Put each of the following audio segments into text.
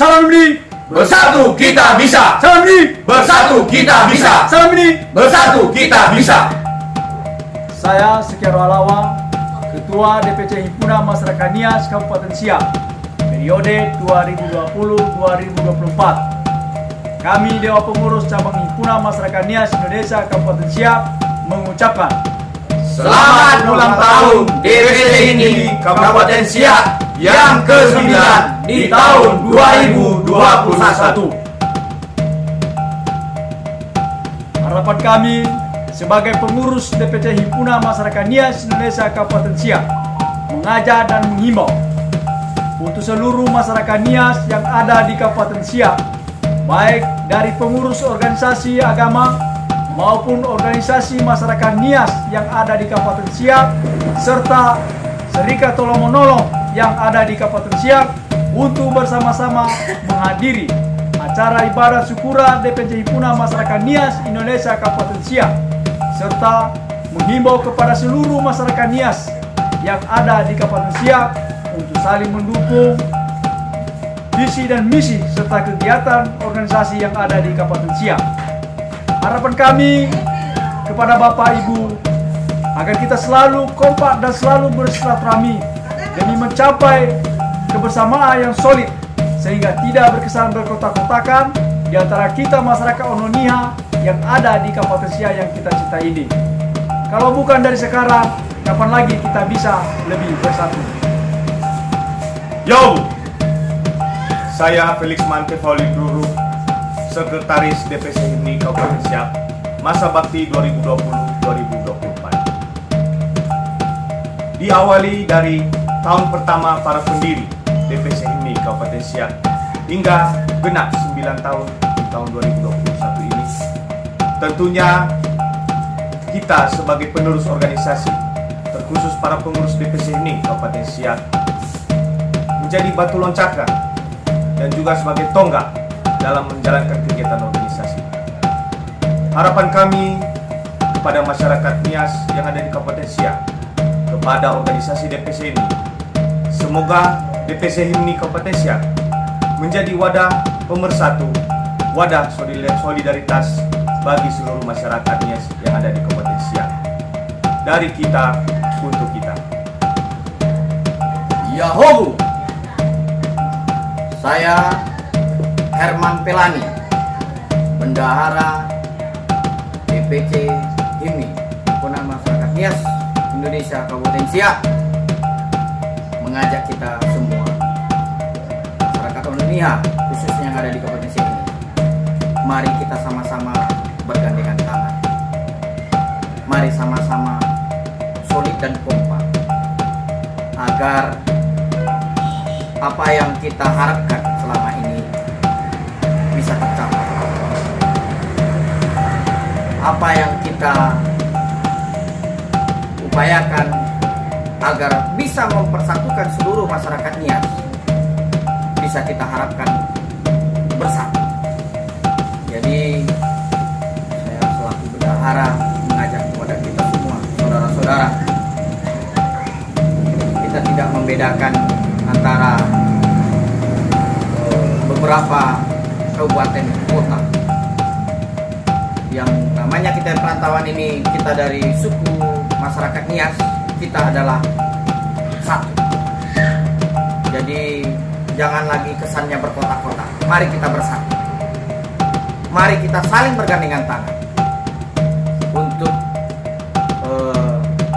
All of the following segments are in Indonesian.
Salam ini. Bersatu kita bisa. Salam ini. Bersatu kita bisa. Salam ini. Bersatu kita bisa. Saya Sekiaro Alawa, Ketua DPC Himpunan Masyarakat Nias Kabupaten Siak, periode 2020-2024. Kami Dewan Pengurus Cabang Himpunan Masyarakat Nias Indonesia Kabupaten Siak mengucapkan Selamat ulang tahun DPC ini Kabupaten Siak yang ke-9 di tahun 2021. Harapan kami sebagai pengurus DPC Himpunan Masyarakat Nias Indonesia Kabupaten Siak mengajak dan menghimbau untuk seluruh masyarakat Nias yang ada di Kabupaten Siak, baik dari pengurus organisasi agama maupun organisasi masyarakat Nias yang ada di Kabupaten Siak, serta Serikat Tolong Menolong yang ada di Kabupaten Siak untuk bersama-sama menghadiri acara ibadah syukuran DPC Himpunan Masyarakat Nias Indonesia Kabupaten Siak, serta menghimbau kepada seluruh masyarakat Nias yang ada di Kabupaten Siak untuk saling mendukung visi dan misi serta kegiatan organisasi yang ada di Kabupaten Siak. Harapan kami kepada Bapak Ibu agar kita selalu kompak dan selalu bersilaturahmi demi mencapai kebersamaan yang solid, sehingga tidak berkesan berkotak-kotakan di antara kita masyarakat Ononia yang ada di Kabupaten Siak yang kita cintai ini. Kalau bukan dari sekarang, kapan lagi kita bisa lebih bersatu? Yo, saya Felix Mante Fauli Duru, Sekretaris DPC HIMNI Kabupaten Siak, masa bakti 2020-2024. Diawali dari tahun pertama para pendiri DPC HIMNI Kabupaten Siak hingga genap 9 tahun di tahun 2021 ini. Tentunya kita sebagai penerus organisasi, terkhusus para pengurus DPC HIMNI Kabupaten Siak, menjadi batu loncatan dan juga sebagai tonggak dalam menjalankan kegiatan organisasi. Harapan kami kepada masyarakat Nias yang ada di Kabupaten Siak, kepada organisasi DPC ini, semoga DPC HIMNI Kabupaten Siak menjadi wadah pemersatu, wadah solidaritas bagi seluruh masyarakat Nias yang ada di Kabupaten Siak. Dari kita untuk kita. Yahoo! Saya Herman Pelani, Bendahara DPC HIMNI Himpunan Masyarakat Nias Indonesia Kabupaten Siak, mengajak kita semua masyarakat Ononia khususnya yang ada di Kabupaten Siak ini, mari kita sama-sama bergandengan tangan, mari sama-sama solid dan kompak agar apa yang kita harapkan selama ini bisa tercapai. Apa yang kita upayakan agar bisa mempersatukan seluruh masyarakat Nias bisa kita harapkan bersatu. Jadi saya selaku bendahara mengajak kepada kita semua, saudara-saudara, kita tidak membedakan antara beberapa kabupaten kota yang namanya kita perantauan ini, kita dari suku masyarakat Nias, kita adalah satu. Jadi jangan lagi kesannya berkotak-kotak. Mari kita bersatu, mari kita saling bergandengan tangan untuk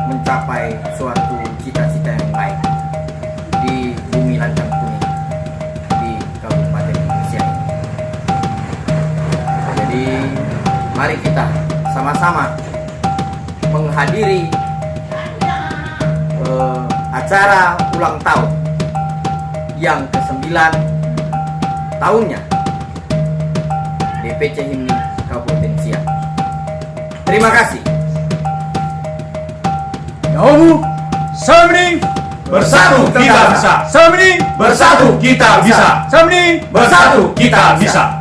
mencapai suatu cita-cita yang baik di bumi Lancang Kuning di Kabupaten Siak ini. Jadi mari kita sama-sama menghadiri acara ulang tahun yang ke-9 tahunnya DPC HIMNI Kabupaten Siak. Terima kasih. Yahoo! Salam ini. Bersatu kita bisa. Salam ini. Bersatu kita bisa. Salam ini. Bersatu kita bisa.